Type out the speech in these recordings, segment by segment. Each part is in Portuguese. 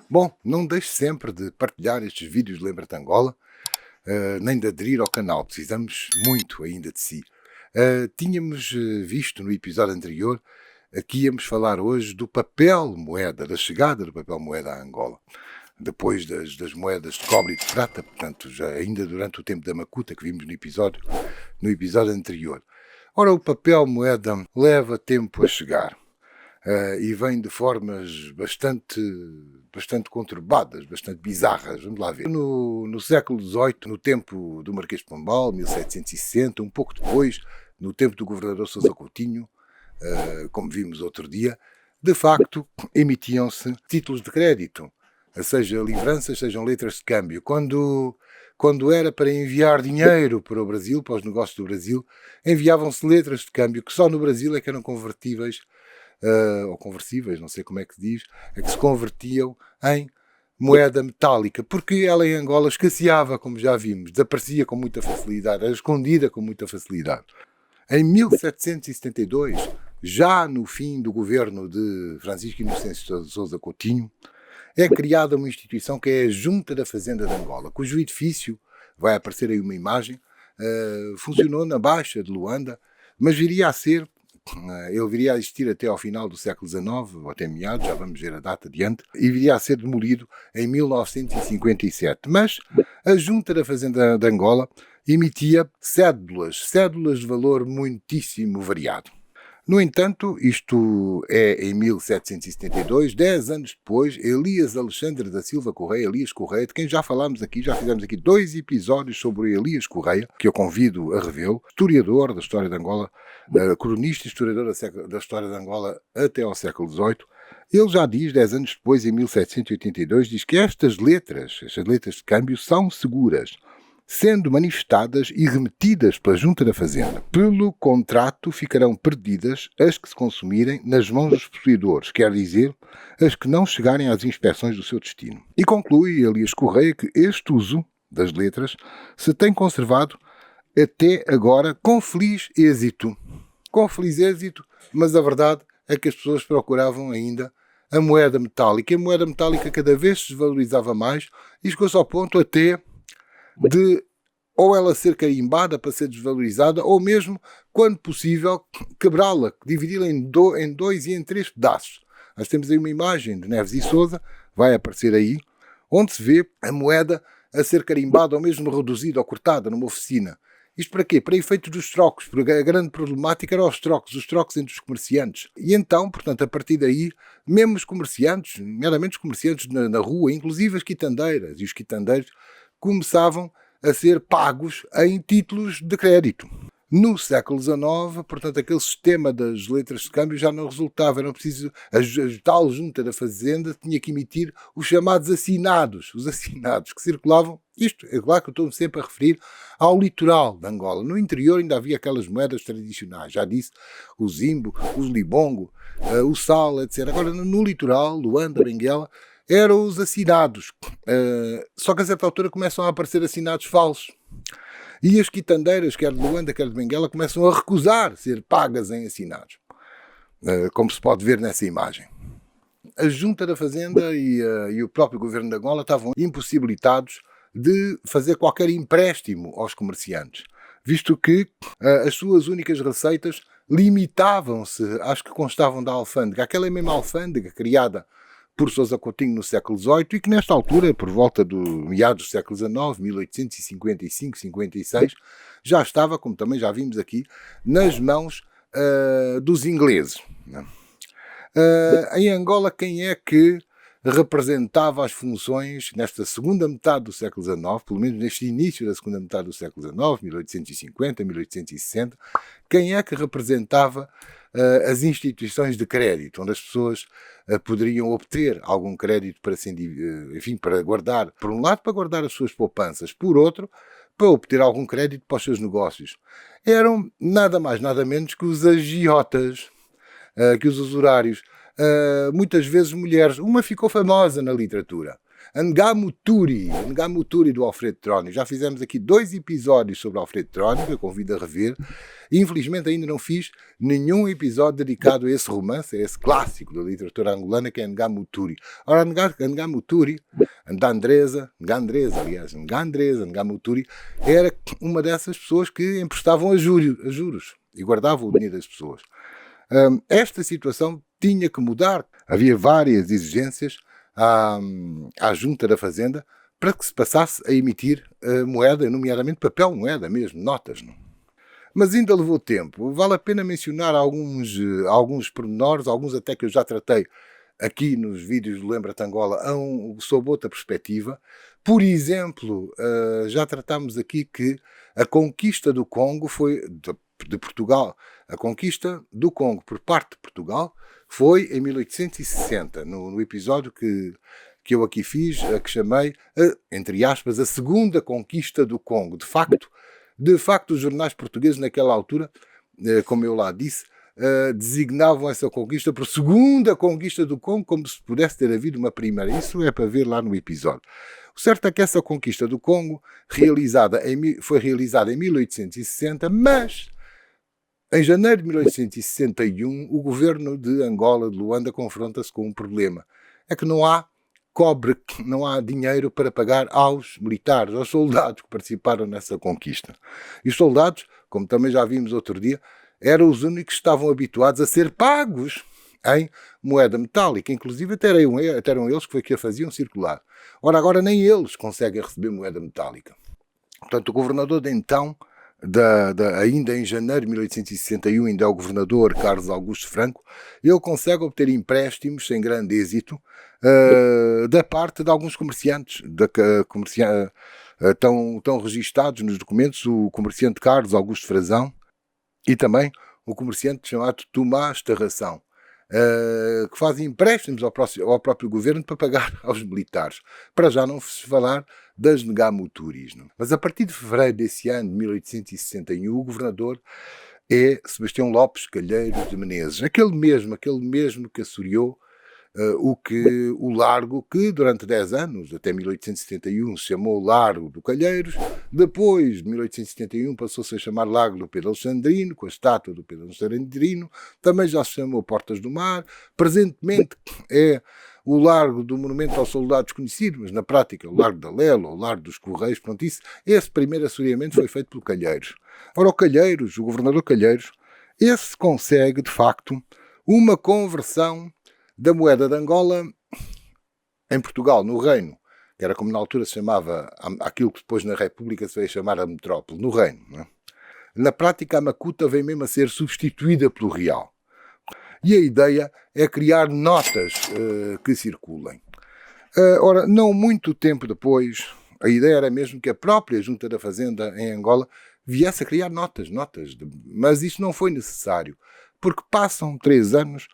Bom, não deixe sempre de partilhar estes vídeos de Lembra-te Angola, nem de aderir ao canal. Precisamos muito ainda de si. Tínhamos visto no episódio anterior que íamos falar hoje do papel moeda, da chegada do papel moeda à Angola. Depois das moedas de cobre e de prata, portanto, já ainda durante o tempo da macuta que vimos no episódio anterior. Ora, o papel moeda leva tempo a chegar. E vem de formas bastante conturbadas, bastante bizarras. Vamos lá ver. No século XVIII, no tempo do Marquês de Pombal, 1760, um pouco depois, no tempo do governador Sousa Coutinho, como vimos outro dia, de facto, emitiam-se títulos de crédito, seja livranças, sejam letras de câmbio. Quando era para enviar dinheiro para o Brasil, para os negócios do Brasil, enviavam-se letras de câmbio que só no Brasil é que eram convertíveis, ou conversíveis, não sei como é que se diz, é que se convertiam em moeda metálica, porque ela em Angola escasseava, como já vimos, desaparecia com muita facilidade, era escondida com muita facilidade. Em 1772, já no fim do governo de Francisco Inocêncio de Sousa Coutinho, é criada uma instituição que é a Junta da Fazenda de Angola, cujo edifício, vai aparecer aí uma imagem, funcionou na Baixa de Luanda, mas ele viria a existir até ao final do século XIX, ou até meados, já vamos ver a data adiante, e viria a ser demolido em 1957. Mas a Junta da Fazenda de Angola emitia cédulas de valor muitíssimo variado. No entanto, isto é em 1772, 10 anos depois, Elias Alexandre da Silva Correia, Elias Correia, de quem já falámos aqui, já fizemos aqui 2 episódios sobre o Elias Correia, que eu convido a revê-lo, historiador da história de Angola, cronista e historiador da história de Angola até ao século XVIII. Ele já diz, 10 anos depois, em 1782, diz que estas letras de câmbio são seguras, sendo manifestadas e remetidas pela Junta da Fazenda. Pelo contrato ficarão perdidas as que se consumirem nas mãos dos possuidores, quer dizer, as que não chegarem às inspeções do seu destino. E conclui Elias Correia que este uso das letras se tem conservado até agora com feliz êxito. Com feliz êxito, mas a verdade é que as pessoas procuravam ainda a moeda metálica. E a moeda metálica cada vez se desvalorizava mais e chegou-se ao ponto até de ou ela ser carimbada para ser desvalorizada, ou mesmo, quando possível, quebrá-la, dividi-la em 2 e em 3 pedaços. Nós temos aí uma imagem de Neves e Sousa, vai aparecer aí, onde se vê a moeda a ser carimbada ou mesmo reduzida ou cortada numa oficina. Isto para quê? Para efeitos dos trocos, porque a grande problemática eram os trocos entre os comerciantes. E então, portanto, a partir daí, mesmo os comerciantes, meramente os comerciantes na rua, inclusive as quitandeiras e os quitandeiros, começavam a ser pagos em títulos de crédito. No século XIX, portanto, aquele sistema das letras de câmbio já não resultava, era preciso, a tal Junta da Fazenda tinha que emitir os chamados assinados, os assinados que circulavam, isto é claro que eu estou sempre a referir ao litoral de Angola. No interior ainda havia aquelas moedas tradicionais, já disse, o zimbo, o libongo, o sal, etc. Agora no litoral, Luanda, Benguela, eram os assinados. Só que a certa altura começam a aparecer assinados falsos. E as quitandeiras, quer de Luanda, quer de Benguela, começam a recusar ser pagas em assinados. Como se pode ver nessa imagem. A Junta da Fazenda e o próprio governo de Angola estavam impossibilitados de fazer qualquer empréstimo aos comerciantes, visto que as suas únicas receitas limitavam-se às que constavam da alfândega. Aquela mesma alfândega criada por Sousa Coutinho no século XVIII e que nesta altura, por volta do meados do século XIX, 1855-56, já estava, como também já vimos aqui, nas mãos dos ingleses. Em Angola, quem é que representava as funções nesta segunda metade do século XIX, pelo menos neste início da segunda metade do século XIX, 1850, 1860, quem é que representava as instituições de crédito, onde as pessoas poderiam obter algum crédito para, enfim, para guardar, por um lado, para guardar as suas poupanças, por outro, para obter algum crédito para os seus negócios. Eram nada mais, nada menos que os agiotas, que os usurários, muitas vezes mulheres. Uma ficou famosa na literatura, Ngamuturi do Alfredo Trónio. Já fizemos aqui 2 episódios sobre Alfredo Trónio, que eu convido a rever. Infelizmente ainda não fiz nenhum episódio dedicado a esse romance, a esse clássico da literatura angolana, que é Ngamuturi. Ora, Ngamuturi, Ngamuturi, era uma dessas pessoas que emprestavam a juros e guardavam o dinheiro das pessoas. Esta situação tinha que mudar. Havia várias exigências à Junta da Fazenda para que se passasse a emitir moeda, nomeadamente papel moeda mesmo, notas. Não? Mas ainda levou tempo. Vale a pena mencionar alguns pormenores, alguns até que eu já tratei aqui nos vídeos do Lembra-te Angola, sob outra perspectiva. Por exemplo, já tratámos aqui que a conquista do Congo foi de Portugal. A conquista do Congo por parte de Portugal foi em 1860, no episódio que eu aqui fiz, que chamei, entre aspas, a segunda conquista do Congo. De facto, os jornais portugueses naquela altura, como eu lá disse, designavam essa conquista por segunda conquista do Congo, como se pudesse ter havido uma primeira. Isso é para ver lá no episódio. O certo é que essa conquista do Congo foi realizada em 1860, mas em janeiro de 1861, o governo de Angola, de Luanda, confronta-se com um problema. É que não há cobre, não há dinheiro para pagar aos militares, aos soldados que participaram nessa conquista. E os soldados, como também já vimos outro dia, eram os únicos que estavam habituados a ser pagos em moeda metálica. Inclusive até eram eles que a faziam circular. Ora, agora nem eles conseguem receber moeda metálica. Portanto, o governador de então, ainda em janeiro de 1861, ainda é o governador Carlos Augusto Franco, ele consegue obter empréstimos sem grande êxito da parte de alguns comerciantes, estão registados nos documentos o comerciante Carlos Augusto Frazão e também o comerciante chamado Tomás Tarração, que fazem empréstimos ao próprio governo para pagar aos militares, para já não se falar das Ngamouturis. Mas a partir de fevereiro desse ano, de 1861, o governador é Sebastião Lopes Calheiros de Menezes, aquele mesmo que assoreou o Largo, que durante 10 anos, até 1871, se chamou Largo do Calheiros. Depois de 1871 passou-se a chamar Largo do Pedro Alexandrino, com a estátua do Pedro Alexandrino. Também já se chamou Portas do Mar. Presentemente é o Largo do Monumento aos Soldados Desconhecidos, mas na prática o Largo da Lela, o Largo dos Correios. Pronto, esse primeiro assoreamento foi feito pelo Calheiros. Ora, o governador Calheiros, esse consegue, de facto, uma conversão da moeda de Angola em Portugal, no Reino, que era como na altura se chamava aquilo que depois na República se veio chamar a metrópole, no Reino. Não é? Na prática, a macuta vem mesmo a ser substituída pelo real. E a ideia é criar notas que circulem. Ora, não muito tempo depois, a ideia era mesmo que a própria Junta da Fazenda em Angola viesse a criar notas, mas isso não foi necessário, porque passam 3 anos,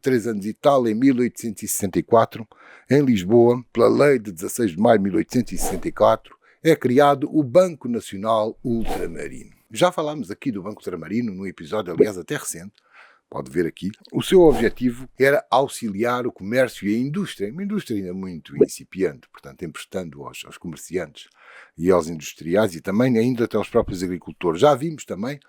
3 anos e tal, em 1864, em Lisboa, pela lei de 16 de maio de 1864, é criado o Banco Nacional Ultramarino. Já falámos aqui do Banco Ultramarino, num episódio, aliás, até recente, pode ver aqui. O seu objetivo era auxiliar o comércio e a indústria, uma indústria ainda muito incipiente, portanto, emprestando aos comerciantes e aos industriais e também ainda até aos próprios agricultores. Já vimos também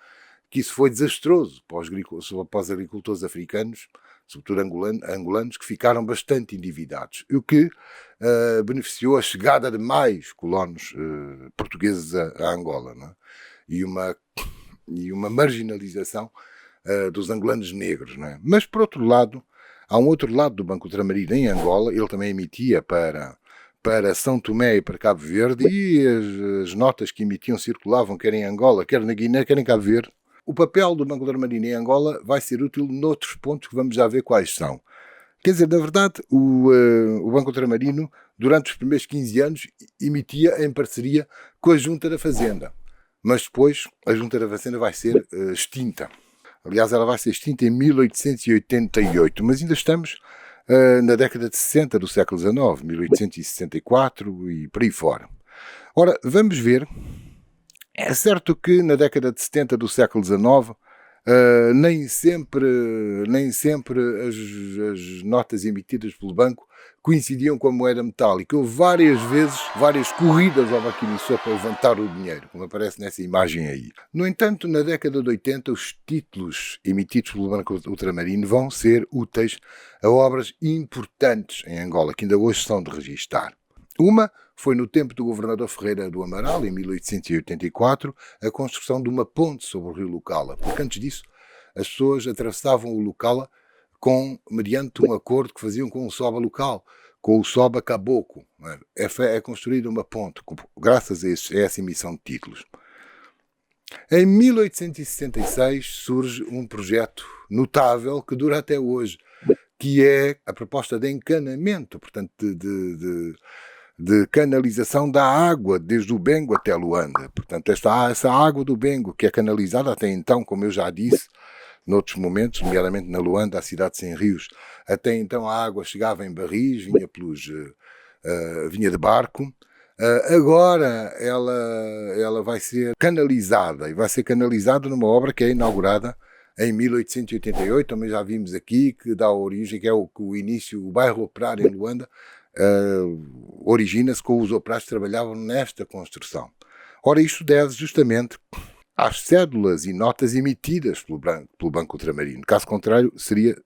que isso foi desastroso para os agricultores africanos, sobretudo angolanos, que ficaram bastante endividados, o que beneficiou a chegada de mais colonos portugueses a Angola, não é? e uma marginalização dos angolanos negros. Não é? Mas, por outro lado, há um outro lado do Banco Ultramarino em Angola, ele também emitia para São Tomé e para Cabo Verde, e as notas que emitiam circulavam quer em Angola, quer na Guiné, quer em Cabo Verde. O papel do Banco Ultramarino em Angola vai ser útil noutros pontos que vamos já ver quais são. Quer dizer, na verdade, o Banco Ultramarino, durante os primeiros 15 anos, emitia em parceria com a Junta da Fazenda. Mas depois a Junta da Fazenda vai ser extinta. Aliás, ela vai ser extinta em 1888, mas ainda estamos na década de 60 do século XIX, 1864 e por aí fora. Ora, vamos ver. É certo que na década de 70 do século XIX nem sempre as notas emitidas pelo banco coincidiam com a moeda metálica. Houve várias vezes, várias corridas ao maquinista para levantar o dinheiro, como aparece nessa imagem aí. No entanto, na década de 80, os títulos emitidos pelo Banco Ultramarino vão ser úteis a obras importantes em Angola, que ainda hoje são de registar. Uma foi no tempo do governador Ferreira do Amaral, em 1884, a construção de uma ponte sobre o rio Lucala, porque antes disso as pessoas atravessavam o Lucala mediante um acordo que faziam com o Soba local, com o Soba Caboclo. É construída uma ponte, graças a essa emissão de títulos. Em 1866 surge um projeto notável que dura até hoje, que é a proposta de encanamento, portanto de canalização da água desde o Bengo até Luanda. Portanto, essa água do Bengo, que é canalizada até então, como eu já disse, noutros momentos, nomeadamente na Luanda, a cidade sem rios, até então a água chegava em barris, vinha de barco. Agora ela vai ser canalizada, e vai ser canalizada numa obra que é inaugurada em 1888, também já vimos aqui, que dá origem, que é o início, o bairro operário em Luanda, origina-se com os operários que trabalhavam nesta construção. Ora, isto deve justamente às cédulas e notas emitidas pelo Banco Ultramarino. Caso contrário, seria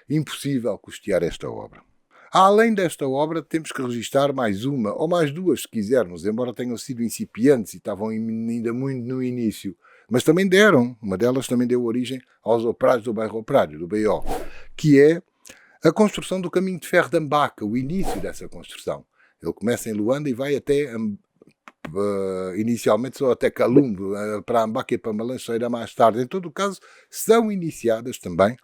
impossível custear esta obra. Além desta obra, temos que registrar mais uma, ou mais duas, se quisermos, embora tenham sido incipientes e estavam ainda muito no início, mas também uma delas também deu origem aos operários do bairro operário, do BO, que é a construção do caminho de ferro de Ambaca, o início dessa construção. Ele começa em Luanda e vai até, inicialmente só até Calumbo, para Ambaca e para Malanche só irá mais tarde. Em todo o caso, são iniciadas também,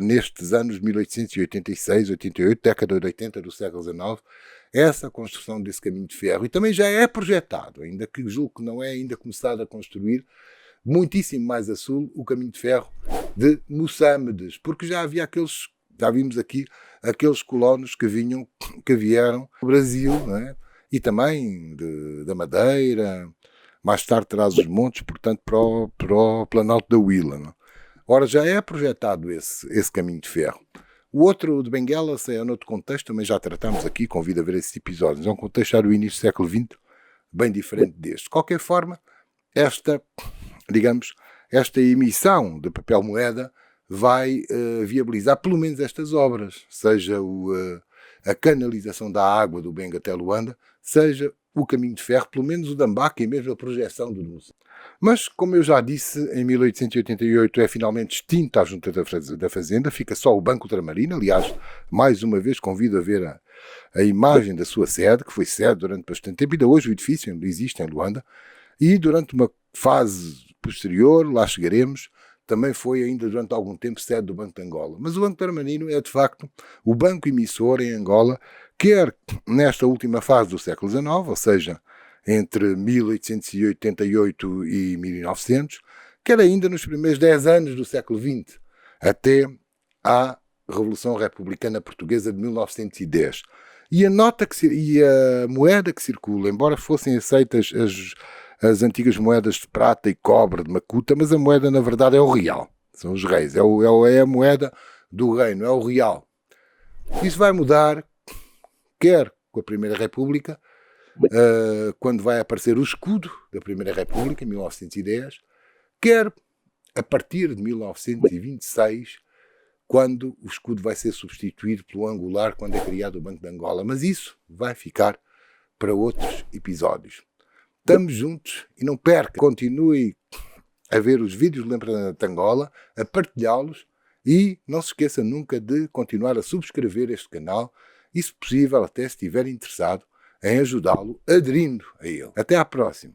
nestes anos 1886, 88, década de 80 do século XIX, essa construção desse caminho de ferro. E também já é projetado, ainda que julgo que não é ainda começado a construir, muitíssimo mais a sul, o caminho de ferro de Moçambiques, porque já havia já vimos aqui aqueles colonos que vieram do Brasil, não é? E também da Madeira, mais tarde traz os montes, portanto, para o Planalto da Huila. Não é? Ora, já é projetado esse caminho de ferro. O outro de Benguela é noutro contexto, também já tratamos aqui, convido a ver esses episódios. É um contexto já do início do século XX, bem diferente deste. De qualquer forma, esta emissão de papel moeda vai viabilizar pelo menos estas obras, seja a canalização da água do Bengo até Luanda, seja o caminho de ferro, pelo menos o de Ambaca e mesmo a projeção do Núcio. Mas, como eu já disse, em 1888 é finalmente extinta a Junta da Fazenda, fica só o Banco Ultramarino. Aliás, mais uma vez convido a ver a imagem da sua sede, que foi sede durante bastante tempo, ainda hoje o edifício ainda existe em Luanda, e durante uma fase posterior, lá chegaremos, também foi ainda durante algum tempo sede do Banco de Angola. Mas o Banco Ultramarino é, de facto, o banco emissor em Angola, quer nesta última fase do século XIX, ou seja, entre 1888 e 1900, quer ainda nos primeiros 10 anos do século XX, até à Revolução Republicana Portuguesa de 1910. E a moeda que circula, embora fossem aceitas as antigas moedas de prata e cobre de Macuta, mas a moeda na verdade é o real, são os reis, é a moeda do reino, é o real. Isso vai mudar, quer com a Primeira República, quando vai aparecer o escudo da Primeira República, em 1910, quer a partir de 1926, quando o escudo vai ser substituído pelo angular, quando é criado o Banco de Angola. Mas isso vai ficar para outros episódios. Estamos juntos e não perca. Continue a ver os vídeos de Lembra de Angola, a partilhá-los e não se esqueça nunca de continuar a subscrever este canal e, se possível, até se estiver interessado em ajudá-lo, aderindo a ele. Até à próxima.